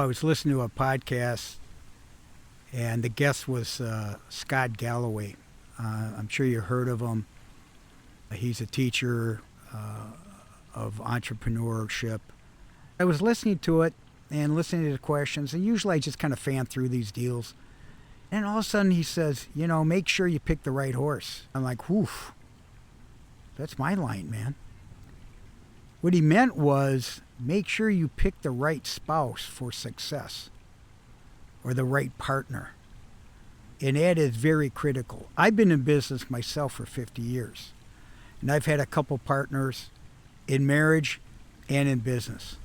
I was listening to a podcast, and the guest was Scott Galloway. I'm sure you heard of him. He's a teacher of entrepreneurship. I was listening to it and listening to the questions, and usually I just kind of fan through these deals. And all of a sudden he says, make sure you pick the right horse. I'm like, whew, that's my line, man. What he meant was make sure you pick the right spouse for success or the right partner. And that is very critical. I've been in business myself for 50 years. And I've had a couple partners in marriage and in business.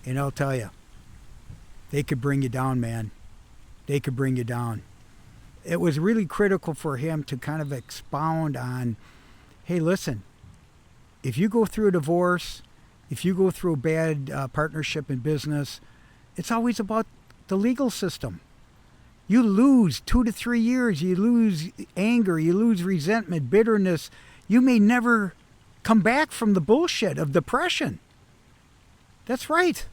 And I'll tell you, they could bring you down, man. They could bring you down. It was really critical for him to kind of expound on, hey, listen, if you go through a divorce, if you go through a bad partnership in business, it's always about the legal system. You lose 2 to 3 years. You lose anger. You lose resentment, bitterness. You may never come back from the bullshit of depression. That's right.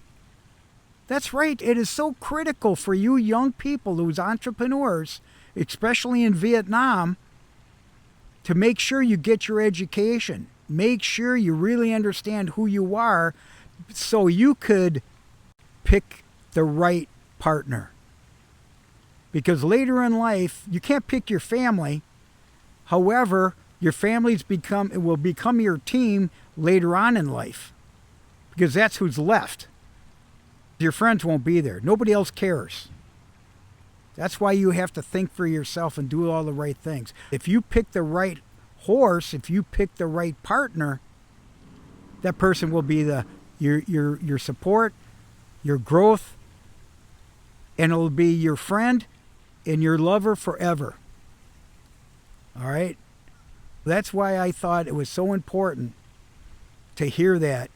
That's right. It is so critical for you young people, those entrepreneurs, especially in Vietnam, to make sure you get your education. Make sure you really understand who you are so you could pick the right partner. Because later in life, you can't pick your family. However, your will become your team later on in life. Because that's who's left. Your friends won't be there. Nobody else cares. That's why you have to think for yourself and do all the right things. If you pick the right horse, if you pick the right partner, that person will be your support, your growth, and it'll be your friend and your lover forever. All right? That's why I thought it was so important to hear that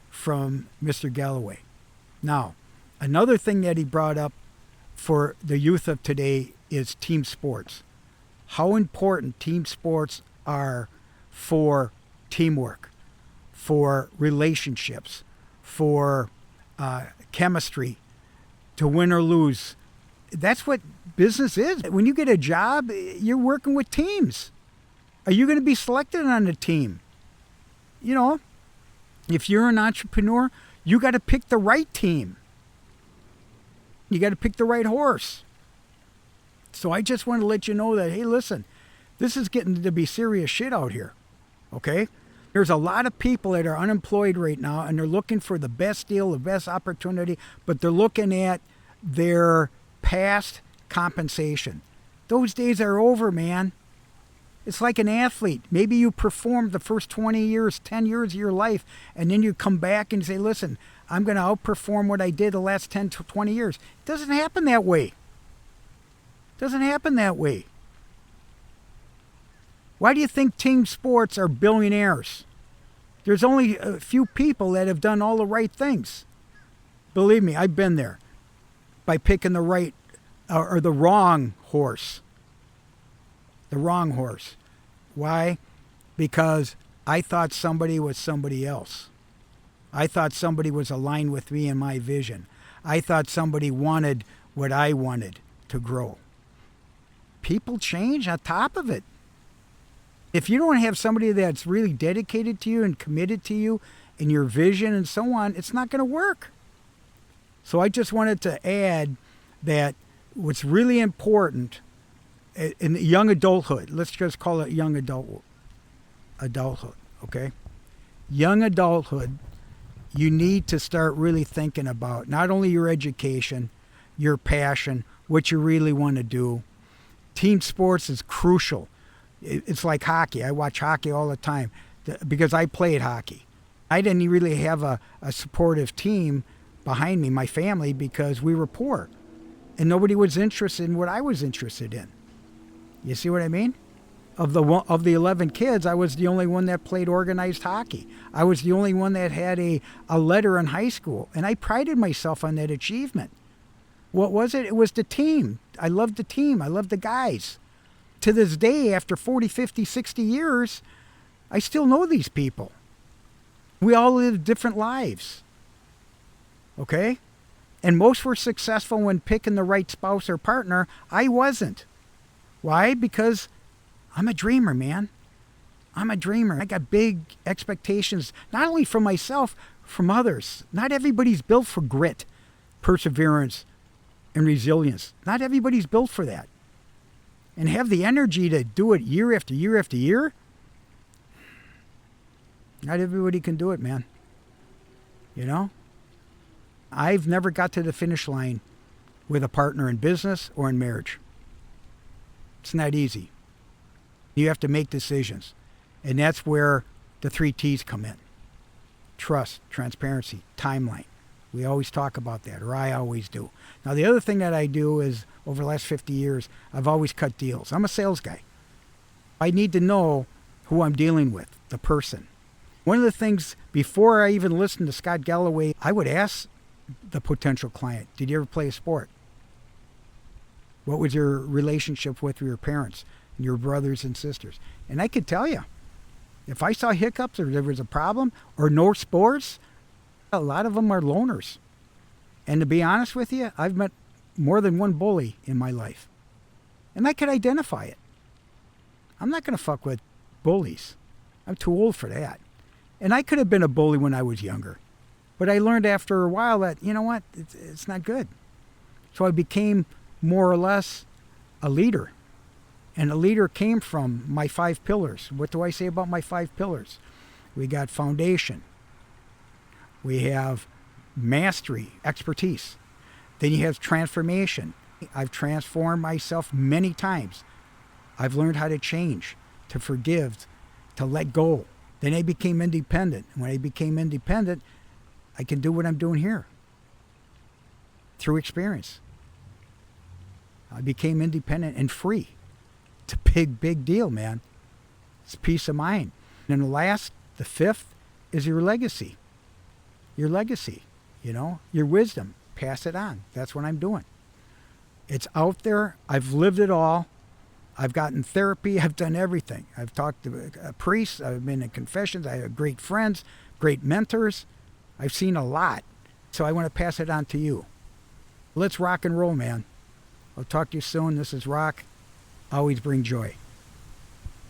from Mr. Galloway. Now, another thing that he brought up for the youth of today is team sports. How important team sports are for teamwork, for relationships, for chemistry, to win or lose. That's what business is. When you get a job, you're working with teams. Are you going to be selected on a team? If you're an entrepreneur, you got to pick the right team. You got to pick the right horse. So I just want to let you know that, hey, listen, this is getting to be serious shit out here, okay? There's a lot of people that are unemployed right now, and they're looking for the best deal, the best opportunity, but they're looking at their past compensation. Those days are over, man. It's like an athlete. Maybe you performed the first 20 years, 10 years of your life, and then you come back and say, listen, I'm going to outperform what I did the last 10 to 20 years. It doesn't happen that way. It doesn't happen that way. Why do you think team sports are billionaires? There's only a few people that have done all the right things. Believe me, I've been there. By picking the right or the wrong horse. The wrong horse. Why? Because I thought somebody was somebody else. I thought somebody was aligned with me and my vision. I thought somebody wanted what I wanted to grow. People change on top of it. If you don't have somebody that's really dedicated to you and committed to you and your vision and so on, it's not going to work. So I just wanted to add that what's really important in young adulthood, let's just call it young adulthood, okay? Young adulthood, you need to start really thinking about not only your education, your passion, what you really want to do. Team sports is crucial. It's like hockey. I watch hockey all the time because I played hockey. I didn't really have a supportive team behind me, my family, because we were poor. And nobody was interested in what I was interested in. You see what I mean? Of the 11 kids, I was the only one that played organized hockey. I was the only one that had a letter in high school. And I prided myself on that achievement. What was it? It was the team. I loved the team. I loved the guys. To this day, after 40, 50, 60 years, I still know these people. We all live different lives. Okay? And most were successful when picking the right spouse or partner. I wasn't. Why? Because I'm a dreamer, man. I'm a dreamer. I got big expectations, not only from myself, from others. Not everybody's built for grit, perseverance, and resilience. Not everybody's built for that. And have the energy to do it year after year after year. Not everybody can do it, man. You know? I've never got to the finish line with a partner in business or in marriage. It's not easy. You have to make decisions. And that's where the 3 T's come in. Trust, transparency, timeline. We always talk about that, or I always do. Now, the other thing that I do is, over the last 50 years, I've always cut deals. I'm a sales guy. I need to know who I'm dealing with, the person. One of the things, before I even listened to Scott Galloway, I would ask the potential client, did you ever play a sport? What was your relationship with your parents and your brothers and sisters? And I could tell you, if I saw hiccups or there was a problem or no sports, a lot of them are loners. And to be honest with you, I've met more than one bully in my life. And I could identify it. I'm not going to fuck with bullies. I'm too old for that. And I could have been a bully when I was younger. But I learned after a while that, you know what, it's not good. So I became more or less a leader. And a leader came from my 5 pillars. What do I say about my 5 pillars? We got foundation. We have mastery, expertise. Then you have transformation. I've transformed myself many times. I've learned how to change, to forgive, to let go. Then I became independent. When I became independent, I can do what I'm doing here through experience. I became independent and free. It's a big, big deal, man. It's peace of mind. And the 5th, is your legacy. Your legacy, your wisdom. Pass it on. That's what I'm doing. It's out there. I've lived it all. I've gotten therapy. I've done everything. I've talked to priests. I've been in confessions. I have great friends, great mentors. I've seen a lot. So I want to pass it on to you. Let's rock and roll, man. I'll talk to you soon. This is Rock. Always bring joy.